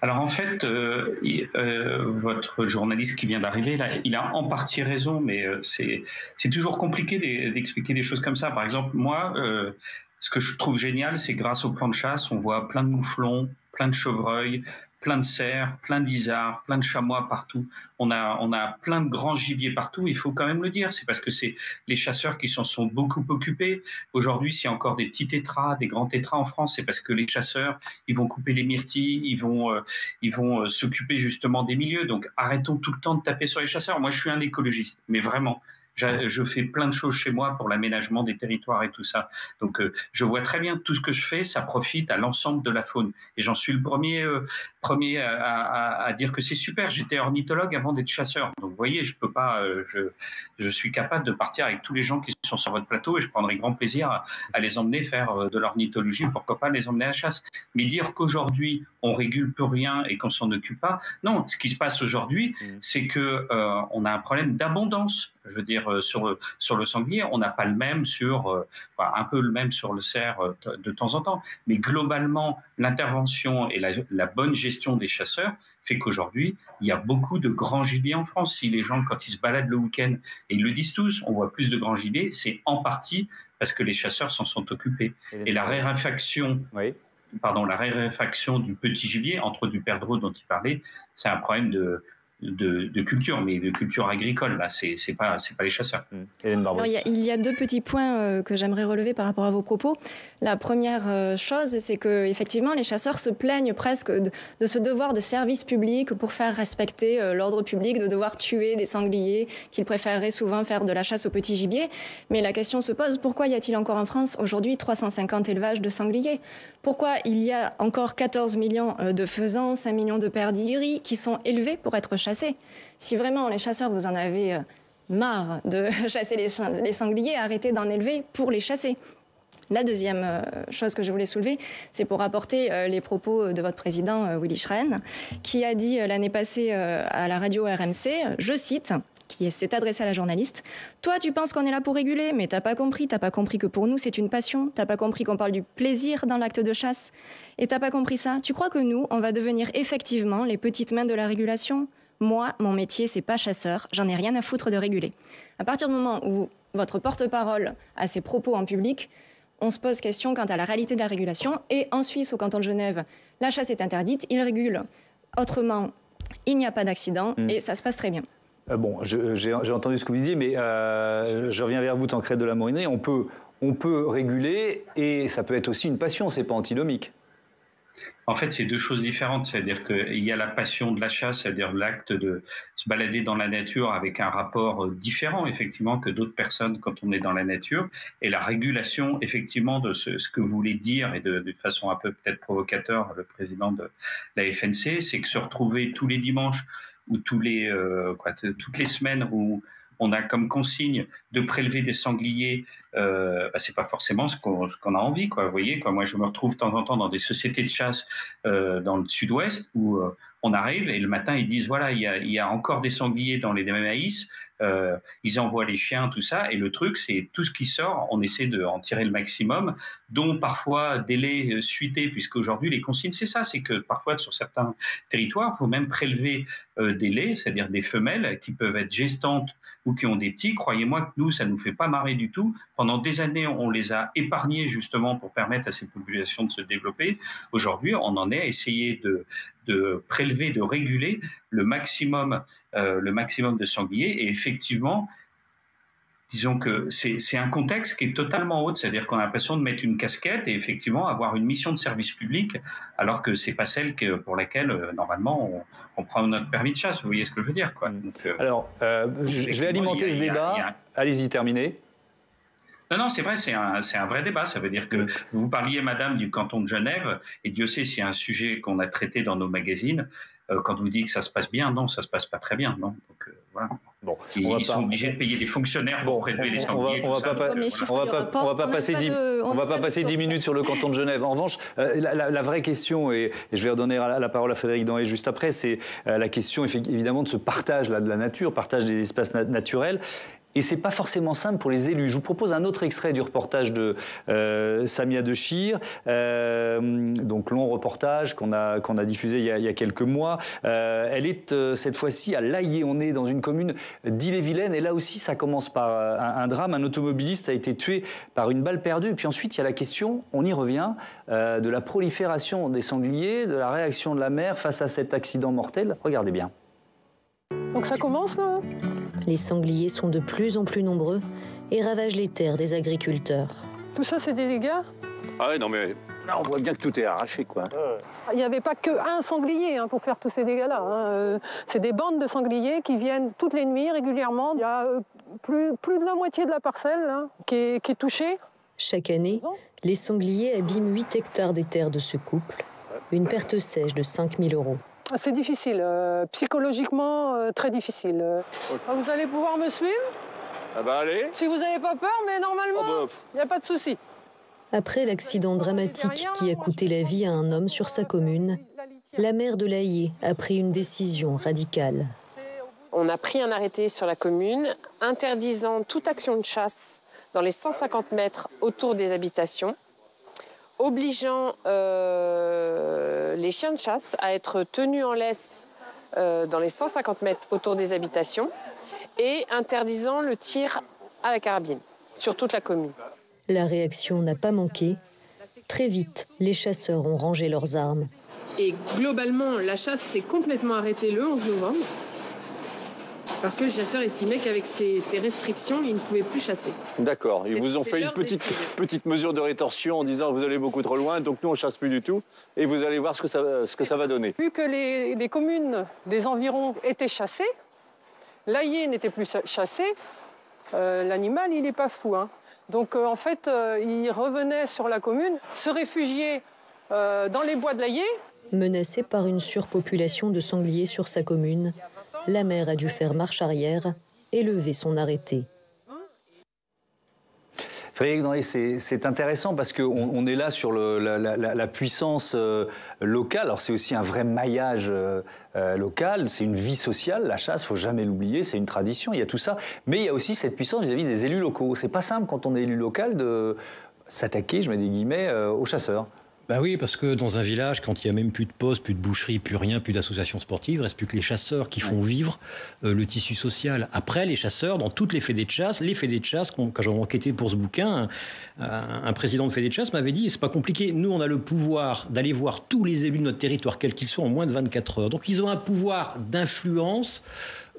Alors en fait, votre journaliste qui vient d'arriver, là, il a en partie raison, mais c'est toujours compliqué d'expliquer des choses comme ça. Par exemple, moi, ce que je trouve génial, c'est grâce au plan de chasse, on voit plein de mouflons, plein de chevreuils, plein de cerfs, plein d'isards, plein de chamois partout. On a plein de grands gibiers partout. Il faut quand même le dire. C'est parce que c'est les chasseurs qui s'en sont beaucoup occupés. Aujourd'hui, s'il y a encore des petits tétras, des grands tétras en France, c'est parce que les chasseurs, ils vont couper les myrtilles, ils vont s'occuper justement des milieux. Donc, arrêtons tout le temps de taper sur les chasseurs. Moi, je suis un écologiste, mais vraiment. Je fais plein de choses chez moi pour l'aménagement des territoires et tout ça. Donc, je vois très bien que tout ce que je fais, ça profite à l'ensemble de la faune. Et j'en suis le premier à dire que c'est super. J'étais ornithologue avant d'être chasseur. Donc, vous voyez, je peux pas. Je suis capable de partir avec tous les gens qui sont sur votre plateau et je prendrai grand plaisir à les emmener faire de l'ornithologie. Pourquoi pas les emmener à la chasse. Mais dire qu'aujourd'hui on régule plus rien et qu'on s'en occupe pas, non. Ce qui se passe aujourd'hui, c'est que on a un problème d'abondance. Je veux dire, sur le sanglier, on n'a pas le même un peu le même sur le cerf de temps en temps. Mais globalement, l'intervention et la bonne gestion des chasseurs fait qu'aujourd'hui, il y a beaucoup de grands gibiers en France. Si les gens, quand ils se baladent le week-end, et ils le disent tous, on voit plus de grands gibiers, c'est en partie parce que les chasseurs s'en sont occupés. Et la raréfaction... la raréfaction du petit gibier, entre autres du perdreau dont il parlait, c'est un problème de culture, mais de culture agricole. Là, c'est pas les chasseurs. Alors, il y a deux petits points que j'aimerais relever par rapport à vos propos. La première chose, c'est que effectivement, les chasseurs se plaignent presque de ce devoir de service public pour faire respecter l'ordre public, de devoir tuer des sangliers, qu'ils préféreraient souvent faire de la chasse au petit gibier. Mais la question se pose, pourquoi y a-t-il encore en France aujourd'hui 350 élevages de sangliers ? Pourquoi il y a encore 14 millions de faisans, 5 millions de perdrix qui sont élevés pour être chassés ? Si vraiment les chasseurs, vous en avez marre de chasser les sangliers, arrêtez d'en élever pour les chasser. La deuxième chose que je voulais soulever, c'est pour rapporter les propos de votre président Willy Schren, qui a dit l'année passée à la radio RMC, je cite, qui s'est adressé à la journaliste, « Toi, tu penses qu'on est là pour réguler, mais t'as pas compris que pour nous, c'est une passion, t'as pas compris qu'on parle du plaisir dans l'acte de chasse, et t'as pas compris ça. Tu crois que nous, on va devenir effectivement les petites mains de la régulation ? Moi, mon métier, c'est pas chasseur, j'en ai rien à foutre de réguler. » À partir du moment où votre porte-parole a ses propos en public, on se pose question quant à la réalité de la régulation. Et en Suisse, au canton de Genève, la chasse est interdite, ils régulent. Autrement, il n'y a pas d'accident et ça se passe très bien. Bon, j'ai entendu ce que vous disiez, mais je reviens vers vous, Tancrède de la Morinerie. On peut réguler et ça peut être aussi une passion, c'est pas antinomique. En fait, c'est deux choses différentes. C'est-à-dire qu'il y a la passion de la chasse, c'est-à-dire l'acte de se balader dans la nature avec un rapport différent, effectivement, que d'autres personnes quand on est dans la nature. Et la régulation, effectivement, de ce que voulait dire, et de façon un peu peut-être provocateur, le président de la FNC, c'est que se retrouver tous les dimanches ou toutes les semaines où on a comme consigne de prélever des sangliers, c'est pas forcément ce qu'on a envie, quoi. Vous voyez, quoi. Moi, je me retrouve de temps en temps dans des sociétés de chasse dans le sud-ouest où on arrive et le matin, ils disent, voilà, il y a encore des sangliers dans les maïs, ils envoient les chiens, tout ça, et le truc, c'est tout ce qui sort, on essaie d'en tirer le maximum, dont parfois des laits suités, puisqu'aujourd'hui, les consignes, c'est ça, c'est que parfois, sur certains territoires, il faut même prélever des laits, c'est-à-dire des femelles qui peuvent être gestantes ou qui ont des petits. Croyez-moi que nous, ça ne nous fait pas marrer du tout. Pendant des années, on les a épargnés justement pour permettre à ces populations de se développer. Aujourd'hui, on en est à essayer de prélever, de réguler le maximum de sangliers. Et effectivement, disons que c'est un contexte qui est totalement autre, c'est-à-dire qu'on a l'impression de mettre une casquette et effectivement avoir une mission de service public, alors que c'est pas celle pour laquelle normalement on prend notre permis de chasse. Vous voyez ce que je veux dire, quoi. Donc, alors, je vais alimenter ce débat. Allez-y, terminez. Non, c'est vrai, c'est un vrai débat. Ça veut dire que vous parliez, madame, du canton de Genève, et Dieu sait s'il y a un sujet qu'on a traité dans nos magazines. Quand vous dites que ça se passe bien, non, ça se passe pas très bien, non. Donc, voilà. Bon, ils sont obligés de payer des fonctionnaires pour prélever les sangliers. On va pas passer 10 minutes sur le canton de Genève. En revanche, la vraie question, et je vais redonner la parole à Frédéric Danhé juste après, c'est la question évidemment de ce partage de la nature, partage des espaces naturels. Et c'est pas forcément simple pour les élus. Je vous propose un autre extrait du reportage de Samia Dechir, donc long reportage qu'on a diffusé il y a quelques mois. Elle est cette fois-ci à Laillé. On est dans une commune d'Ille-et-Vilaine et là aussi ça commence par un drame. Un automobiliste a été tué par une balle perdue. Et puis ensuite il y a la question, on y revient, de la prolifération des sangliers, de la réaction de la mer face à cet accident mortel. Regardez bien. Donc ça commence là. Les sangliers sont de plus en plus nombreux et ravagent les terres des agriculteurs. Tout ça, c'est des dégâts? Ah oui, non mais là, on voit bien que tout est arraché, quoi. Il n'y avait pas qu'un sanglier pour faire tous ces dégâts-là. C'est des bandes de sangliers qui viennent toutes les nuits régulièrement. Il y a plus de la moitié de la parcelle là, qui est touchée. Chaque année, les sangliers abîment 8 hectares des terres de ce couple. Une perte sèche de 5 000 €. C'est difficile, psychologiquement très difficile. Vous allez pouvoir me suivre? Ah bah allez. Si vous n'avez pas peur, mais normalement, il n'y a pas de souci. Après l'accident dramatique qui a coûté la vie à un homme sur sa commune, la maire de l'Haillé a pris une décision radicale. On a pris un arrêté sur la commune interdisant toute action de chasse dans les 150 mètres autour des habitations, obligeant les chiens de chasse à être tenus en laisse dans les 150 mètres autour des habitations et interdisant le tir à la carabine sur toute la commune. La réaction n'a pas manqué. Très vite, les chasseurs ont rangé leurs armes. Et globalement, la chasse s'est complètement arrêtée le 11 novembre parce que les chasseurs estimaient qu'avec ces restrictions, ils ne pouvaient plus chasser. D'accord. Ils vous ont fait une petite mesure de rétorsion en disant vous allez beaucoup trop loin, donc nous on chasse plus du tout et vous allez voir ce que ça va donner. Vu que les communes des environs étaient chassées, l'Haillé n'était plus chassé, l'animal il n'est pas fou. Donc en fait, il revenait sur la commune, se réfugier dans les bois de l'Haillé. Menacée par une surpopulation de sangliers sur sa commune, la maire a dû faire marche arrière et lever son arrêté. Frédéric Dendray, c'est intéressant parce qu'on est là sur la puissance locale. Alors c'est aussi un vrai maillage local, c'est une vie sociale, la chasse, il ne faut jamais l'oublier, c'est une tradition, il y a tout ça. Mais il y a aussi cette puissance vis-à-vis des élus locaux. C'est pas simple quand on est élu local de s'attaquer, je mets des guillemets, aux chasseurs. Bah oui, parce que dans un village, quand il n'y a même plus de poste, plus de boucherie, plus rien, plus d'associations sportives, il ne reste plus que les chasseurs qui font vivre le tissu social. Après, les chasseurs, dans toutes les fédés de chasse, quand j'ai enquêté pour ce bouquin, un président de fédé de chasse m'avait dit, c'est pas compliqué, nous on a le pouvoir d'aller voir tous les élus de notre territoire, quels qu'ils soient, en moins de 24 heures. Donc ils ont un pouvoir d'influence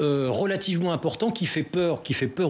relativement important qui fait peur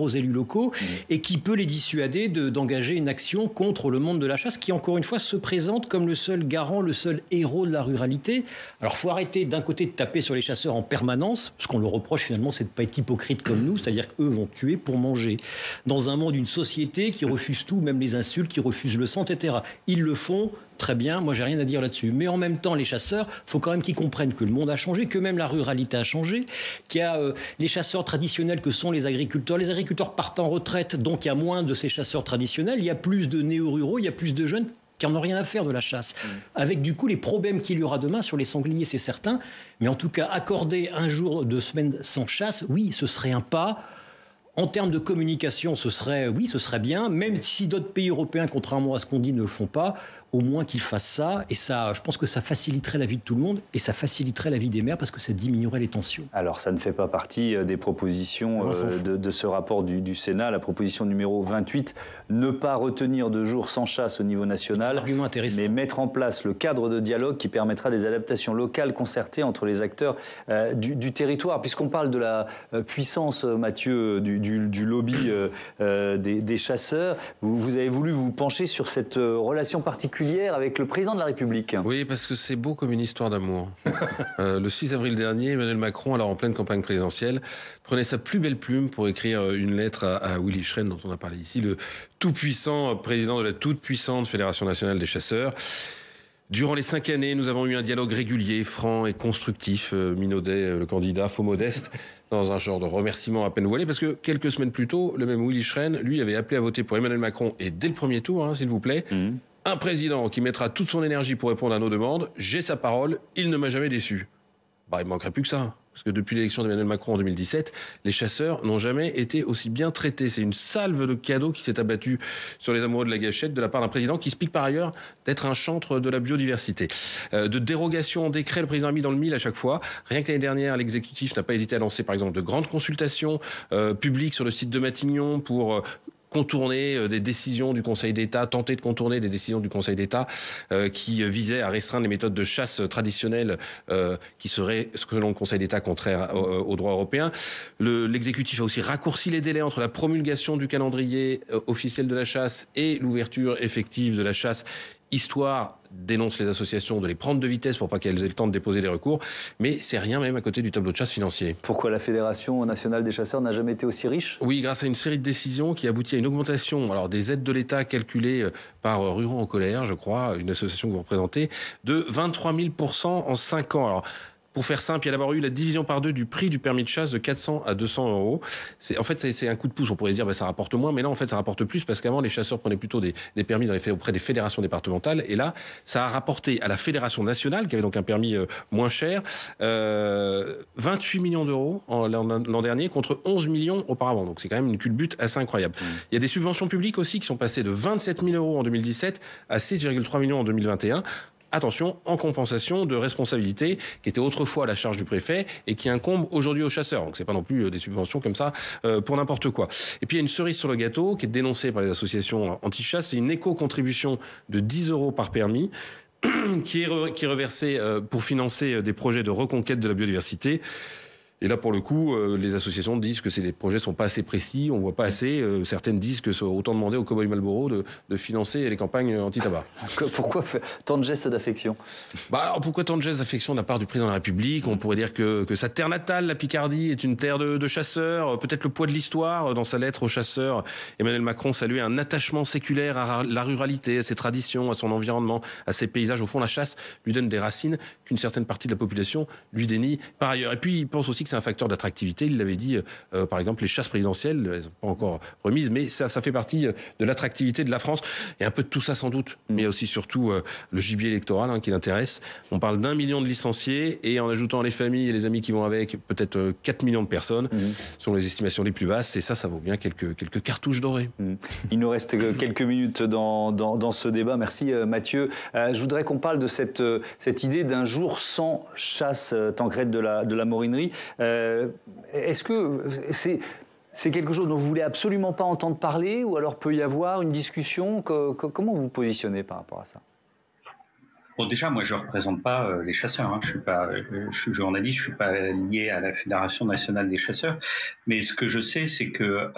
aux élus locaux et qui peut les dissuader d'engager une action contre le monde de la chasse qui, encore une fois, se présente comme le seul garant, le seul héros de la ruralité. Alors, il faut arrêter d'un côté de taper sur les chasseurs en permanence. Ce qu'on leur reproche finalement, c'est de ne pas être hypocrite comme nous, c'est-à-dire qu'eux vont tuer pour manger. Dans un monde, une société qui refuse tout, même les insultes, qui refuse le sang, etc. Ils le font. Très bien, moi j'ai rien à dire là-dessus. Mais en même temps, les chasseurs, il faut quand même qu'ils comprennent que le monde a changé, que même la ruralité a changé, qu'il y a les chasseurs traditionnels que sont les agriculteurs. Les agriculteurs partent en retraite, donc il y a moins de ces chasseurs traditionnels, il y a plus de néo-ruraux, il y a plus de jeunes qui n'en ont rien à faire de la chasse. Avec du coup les problèmes qu'il y aura demain sur les sangliers, c'est certain. Mais en tout cas, accorder un jour de semaine sans chasse, oui, ce serait un pas. En termes de communication, ce serait bien, même si d'autres pays européens, contrairement à ce qu'on dit, ne le font pas, au moins qu'ils fassent ça. Et ça, je pense que ça faciliterait la vie de tout le monde et ça faciliterait la vie des maires parce que ça diminuerait les tensions. Alors, ça ne fait pas partie des propositions de ce rapport du Sénat, la proposition numéro 28, ne pas retenir de jours sans chasse au niveau national, mais mettre en place le cadre de dialogue qui permettra des adaptations locales concertées entre les acteurs du territoire. Puisqu'on parle de la puissance, Mathieu, du lobby des chasseurs, vous avez voulu vous pencher sur cette relation particulière avec le président de la République. Oui, parce que c'est beau comme une histoire d'amour. Le 6 avril dernier, Emmanuel Macron, alors en pleine campagne présidentielle, prenait sa plus belle plume pour écrire une lettre à Willy Schren, dont on a parlé ici, le tout-puissant président de la toute-puissante Fédération nationale des chasseurs. Durant les 5 années, nous avons eu un dialogue régulier, franc et constructif. Minaudet, le candidat, faux modeste, dans un genre de remerciement à peine voilé, parce que quelques semaines plus tôt, le même Willy Schren, lui, avait appelé à voter pour Emmanuel Macron, et dès le premier tour, s'il vous plaît, un président qui mettra toute son énergie pour répondre à nos demandes, j'ai sa parole, il ne m'a jamais déçu. Il ne manquerait plus que ça. Parce que depuis l'élection d'Emmanuel Macron en 2017, les chasseurs n'ont jamais été aussi bien traités. C'est une salve de cadeaux qui s'est abattue sur les amoureux de la gâchette de la part d'un président qui se pique par ailleurs d'être un chantre de la biodiversité. De dérogation en décret, le président a mis dans le mille à chaque fois. Rien que l'année dernière, l'exécutif n'a pas hésité à lancer par exemple de grandes consultations publiques sur le site de Matignon pour contourner des décisions du Conseil d'État, tenter de contourner des décisions du Conseil d'État qui visaient à restreindre les méthodes de chasse traditionnelles qui seraient, selon le Conseil d'État, contraires au droit européen. L'exécutif a aussi raccourci les délais entre la promulgation du calendrier officiel de la chasse et l'ouverture effective de la chasse. Histoire dénonce les associations de les prendre de vitesse pour pas qu'elles aient le temps de déposer des recours, mais c'est rien même à côté du tableau de chasse financier. Pourquoi la Fédération nationale des chasseurs n'a jamais été aussi riche ? Oui, grâce à une série de décisions qui aboutit à une augmentation des aides de l'État calculées par Ruraux en colère, je crois, une association que vous représentez, de 23 000% en 5 ans. Alors, pour faire simple, il y a d'abord eu la division par 2 du prix du permis de chasse de 400 à 200 euros. C'est un coup de pouce. On pourrait se dire ça rapporte moins, mais non, en fait, ça rapporte plus parce qu'avant, les chasseurs prenaient plutôt des permis auprès des fédérations départementales. Et là, ça a rapporté à la fédération nationale, qui avait donc un permis moins cher, 28 millions d'euros l'an dernier contre 11 millions auparavant. Donc c'est quand même une culbute assez incroyable. Il y a des subventions publiques aussi qui sont passées de 27 000 euros en 2017 à 6,3 millions en 2021. Attention, en compensation de responsabilités qui étaient autrefois à la charge du préfet et qui incombent aujourd'hui aux chasseurs. Donc c'est pas non plus des subventions comme ça pour n'importe quoi. Et puis il y a une cerise sur le gâteau qui est dénoncée par les associations anti-chasse, c'est une éco-contribution de 10 euros par permis qui est reversée pour financer des projets de reconquête de la biodiversité. Et là, pour le coup, les associations disent que les projets sont pas assez précis, on voit pas assez. Certaines disent que c'est autant demander au Cowboy Marlboro de financer les campagnes anti-tabac. Pourquoi tant de gestes d'affection ? Alors pourquoi tant de gestes d'affection de la part du président de la République ? On pourrait dire que sa terre natale, la Picardie, est une terre de chasseurs. Peut-être le poids de l'histoire. Dans sa lettre aux chasseurs, Emmanuel Macron saluait un attachement séculaire à la ruralité, à ses traditions, à son environnement, à ses paysages. Au fond, la chasse lui donne des racines qu'une certaine partie de la population lui dénie par ailleurs. Et puis, il pense aussi que c'est un facteur d'attractivité. Il l'avait dit, par exemple, les chasses présidentielles, elles ne sont pas encore remises, mais ça fait partie de l'attractivité de la France. Et un peu de tout ça, sans doute. Mais aussi, surtout, le gibier électoral qui l'intéresse. On parle d'1 million de licenciés et en ajoutant les familles et les amis qui vont avec, peut-être 4 millions de personnes, selon les estimations les plus basses. Et ça vaut bien quelques cartouches dorées. Il nous reste quelques minutes dans ce débat. Merci Mathieu. Je voudrais qu'on parle de cette idée d'un jour sans chasse, Tancrède de la Morinerie. Est-ce que c'est quelque chose dont vous voulez absolument pas entendre parler, ou alors peut y avoir une discussion comment vous vous positionnez par rapport à ça ? Bon, déjà, moi, je ne représente pas les chasseurs. Je suis journaliste, je ne suis pas lié à la Fédération nationale des chasseurs. Mais ce que je sais, c'est que,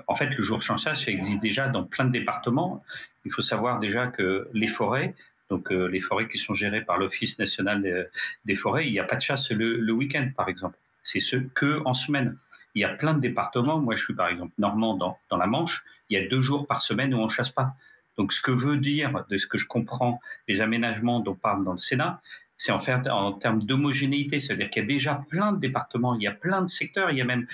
en fait, le jour sans chasse, ça existe déjà dans plein de départements. Il faut savoir déjà que les forêts, donc les forêts qui sont gérées par l'Office national des forêts, il n'y a pas de chasse le week-end, par exemple. C'est que en semaine. Il y a plein de départements. Moi, je suis par exemple normand dans la Manche. Il y a 2 jours par semaine où on ne chasse pas. Donc, ce que veut dire, de ce que je comprends, les aménagements dont on parle dans le Sénat, c'est en termes d'homogénéité. C'est-à-dire qu'il y a déjà plein de départements, il y a plein de secteurs, il y a même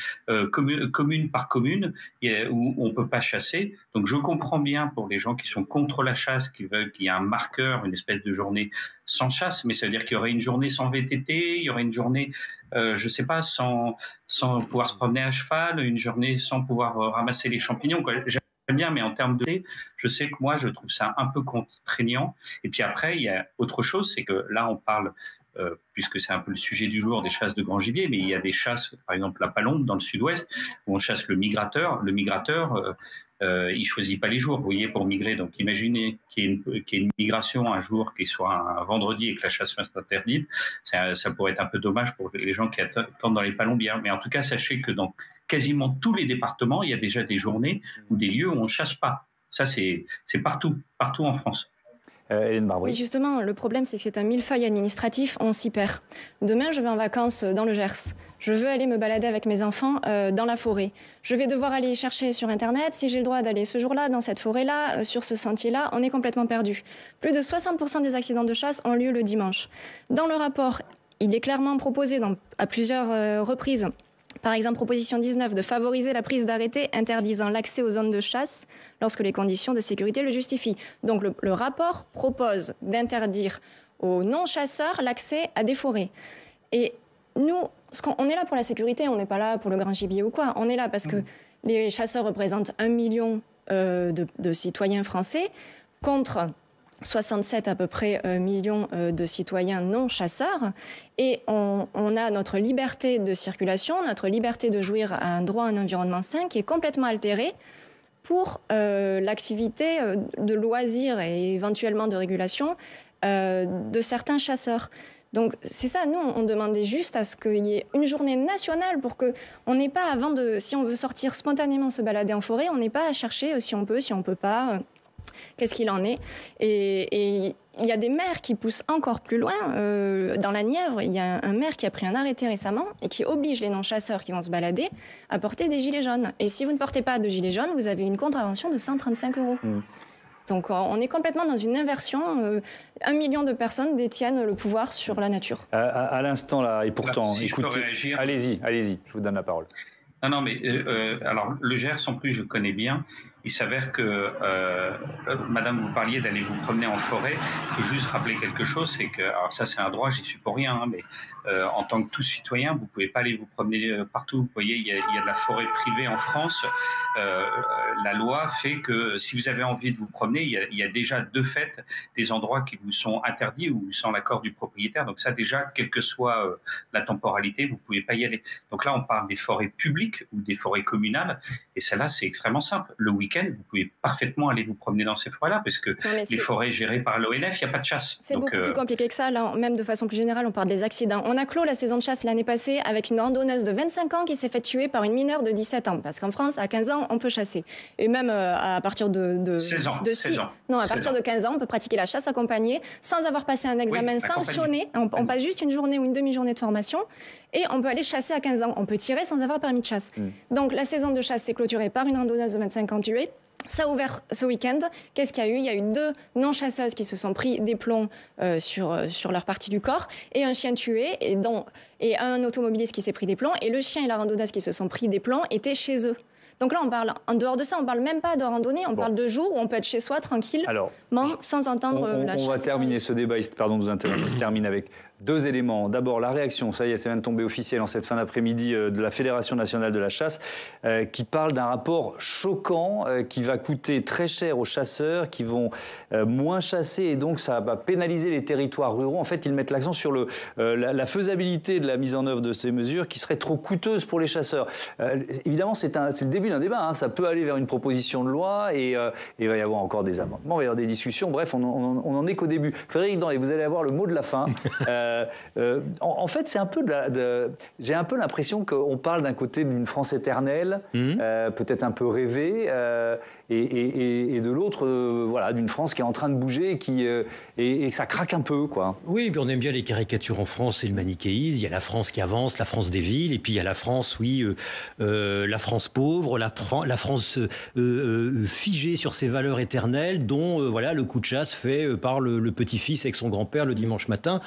commune par commune où on ne peut pas chasser. Donc, je comprends bien pour les gens qui sont contre la chasse, qui veulent qu'il y ait un marqueur, une espèce de journée sans chasse, mais ça veut dire qu'il y aurait une journée sans VTT, il y aurait une journée, je ne sais pas, sans pouvoir se promener à cheval, une journée sans pouvoir ramasser les champignons, quoi. J'aime bien, mais en termes de... Je sais que moi, je trouve ça un peu contraignant. Et puis après, il y a autre chose, c'est que là, on parle, puisque c'est un peu le sujet du jour, des chasses de grand gibier, mais il y a des chasses, par exemple la palombe dans le sud-ouest, où on chasse le migrateur. Le migrateur, il choisit pas les jours, vous voyez, pour migrer. Donc imaginez qu'il y ait une migration un jour qui soit un vendredi et que la chasse soit interdite. Ça pourrait être un peu dommage pour les gens qui attendent dans les palombières. Mais en tout cas, sachez que dans quasiment tous les départements, il y a déjà des journées ou des lieux où on ne chasse pas. Ça, c'est partout en France. Hélène Barbry. Oui, justement, le problème, c'est que c'est un millefeuille administratif, on s'y perd. Demain, je vais en vacances dans le Gers. Je veux aller me balader avec mes enfants dans la forêt. Je vais devoir aller chercher sur Internet si j'ai le droit d'aller ce jour-là, dans cette forêt-là, sur ce sentier-là. On est complètement perdu. Plus de 60% des accidents de chasse ont lieu le dimanche. Dans le rapport, il est clairement proposé à plusieurs reprises, par exemple, proposition 19, de favoriser la prise d'arrêté interdisant l'accès aux zones de chasse lorsque les conditions de sécurité le justifient. Donc le rapport propose d'interdire aux non-chasseurs l'accès à des forêts. Et nous, on est là pour la sécurité, on n'est pas là pour le grand gibier ou quoi. On est là parce que les chasseurs représentent 1 million de citoyens français contre 67 à peu près millions de citoyens non chasseurs, et on a notre liberté de circulation, notre liberté de jouir à un droit à un environnement sain qui est complètement altérée pour l'activité de loisirs et éventuellement de régulation de certains chasseurs. Donc c'est ça, nous on demandait juste à ce qu'il y ait une journée nationale pour qu'on n'ait pas, si on veut sortir spontanément se balader en forêt, on n'ait pas à chercher si on peut pas. qu'est-ce qu'il en est. Et il y a des maires qui poussent encore plus loin. Dans la Nièvre, il y a un maire qui a pris un arrêté récemment et qui oblige les non-chasseurs qui vont se balader à porter des gilets jaunes. Et si vous ne portez pas de gilets jaunes, vous avez une contravention de 135 €. Donc on est complètement dans une inversion. 1 million de personnes détiennent le pouvoir sur la nature. À l'instant là, et pourtant, si écoutez, allez-y, je vous donne la parole. Non, mais alors le Gers en plus je connais bien. Il s'avère que, madame, vous parliez d'aller vous promener en forêt. Il faut juste rappeler quelque chose, c'est que, alors ça c'est un droit, j'y suis pour rien, hein, mais en tant que tout citoyen, vous pouvez pas aller vous promener partout. Vous voyez, il y a de la forêt privée en France. La loi fait que si vous avez envie de vous promener, il y a déjà de fait des endroits qui vous sont interdits ou sans l'accord du propriétaire. Donc ça déjà, quelle que soit la temporalité, vous pouvez pas y aller. Donc là, on parle des forêts publiques ou des forêts communales. Et celle-là, c'est extrêmement simple. Le week-end, vous pouvez parfaitement aller vous promener dans ces forêts-là, parce que les forêts gérées par l'ONF, il n'y a pas de chasse. C'est beaucoup plus compliqué que ça. Là, même de façon plus générale, on parle des accidents. On a clos la saison de chasse l'année passée avec une randonneuse de 25 ans qui s'est fait tuer par une mineure de 17 ans. Parce qu'en France, à 15 ans, on peut chasser. Et même à partir de 16 ans. Non, à partir de 15 ans, on peut pratiquer la chasse accompagnée sans avoir passé un examen sanctionné. On passe juste une journée ou une demi-journée de formation et on peut aller chasser à 15 ans. On peut tirer sans avoir permis de chasse. Donc la saison de chasse s'est clôturée par une randonneuse de 25 ans tuée. Ça a ouvert ce week-end. Qu'est-ce qu'il y a eu? Il y a eu 2 non-chasseuses qui se sont pris des plombs sur leur partie du corps et un chien tué et un automobiliste qui s'est pris des plombs. Et le chien et la randonneuse qui se sont pris des plombs étaient chez eux. Donc là, on parle, en dehors de ça, on parle même pas de randonnée, on parle de jours où on peut être chez soi, tranquille, sans entendre la chasse. On va terminer ce débat, pardon de vous interrompre, il se termine avec 2 éléments. D'abord, la réaction, ça y est, ça vient de tomber officiel en cette fin d'après-midi de la Fédération nationale de la chasse, qui parle d'un rapport choquant qui va coûter très cher aux chasseurs, qui vont moins chasser et donc ça va pénaliser les territoires ruraux. En fait, ils mettent l'accent sur la faisabilité de la mise en œuvre de ces mesures qui seraient trop coûteuses pour les chasseurs. Évidemment, c'est le début d'un débat, hein. Ça peut aller vers une proposition de loi et il va y avoir encore des amendements, il va y avoir des discussions. Bref, on n'en est qu'au début. Frédéric Danlet, vous allez avoir le mot de la fin. En fait, c'est un peu j'ai un peu l'impression qu'on parle d'un côté d'une France éternelle, peut-être un peu rêvée, et de l'autre, voilà, d'une France qui est en train de bouger et que ça craque un peu, quoi. Oui, puis on aime bien les caricatures en France et le manichéisme. Il y a la France qui avance, la France des villes, et puis il y a la France, la France pauvre, la France figée sur ses valeurs éternelles, dont voilà le coup de chasse fait par le petit-fils avec son grand-père le dimanche matin.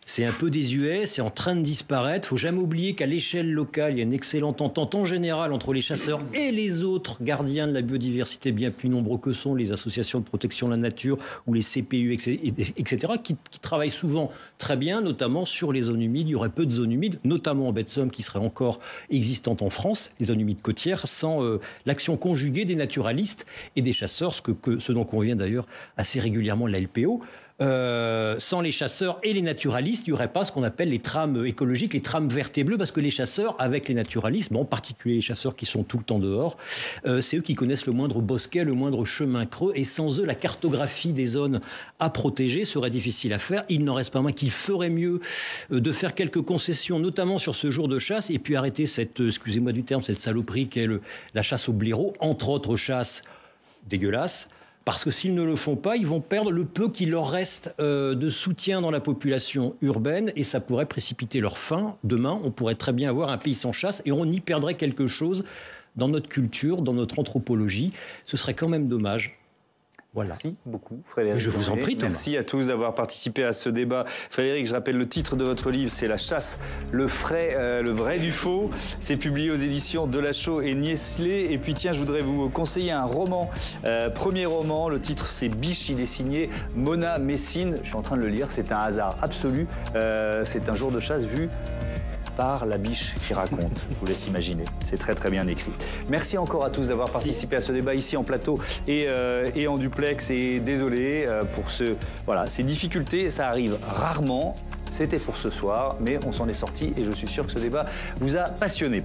C'est un peu désuet, c'est en train de disparaître. Il ne faut jamais oublier qu'à l'échelle locale, il y a une excellente entente en général entre les chasseurs et les autres gardiens de la biodiversité, bien plus nombreux que sont les associations de protection de la nature ou les CPU, etc., qui travaillent souvent très bien, notamment sur les zones humides. Il y aurait peu de zones humides, notamment en baie de Somme, qui seraient encore existantes en France, les zones humides côtières, sans l'action conjuguée des naturalistes et des chasseurs, ce dont convient d'ailleurs assez régulièrement la LPO. Sans les chasseurs et les naturalistes, il n'y aurait pas ce qu'on appelle les trames écologiques, les trames vertes et bleues, parce que les chasseurs, avec les naturalistes, en particulier les chasseurs qui sont tout le temps dehors, c'est eux qui connaissent le moindre bosquet, le moindre chemin creux, et sans eux, la cartographie des zones à protéger serait difficile à faire. Il n'en reste pas moins qu'il ferait mieux de faire quelques concessions, notamment sur ce jour de chasse, et puis arrêter cette, excusez-moi du terme, cette saloperie qu'est la chasse au blaireau, entre autres chasses dégueulasses. Parce que s'ils ne le font pas, ils vont perdre le peu qu'il leur reste de soutien dans la population urbaine et ça pourrait précipiter leur fin. Demain, on pourrait très bien avoir un pays sans chasse et on y perdrait quelque chose dans notre culture, dans notre anthropologie. Ce serait quand même dommage. Voilà. Merci beaucoup, Frédéric. Je vous en prie, Thomas. Merci à tous d'avoir participé à ce débat. Frédéric, je rappelle le titre de votre livre, c'est La chasse, le vrai du faux. C'est publié aux éditions Delachaux et Niestlé. Et puis tiens, je voudrais vous conseiller un roman, premier roman. Le titre, c'est Biche. Il est signé Mona Messine. Je suis en train de le lire. C'est un hasard absolu. C'est un jour de chasse vu par la biche qui raconte. Je vous laisse imaginer. C'est très très bien écrit. Merci encore à tous d'avoir participé à ce débat ici en plateau et en duplex. Et désolé pour ces difficultés. Ça arrive rarement. C'était pour ce soir, mais on s'en est sorti et je suis sûr que ce débat vous a passionné.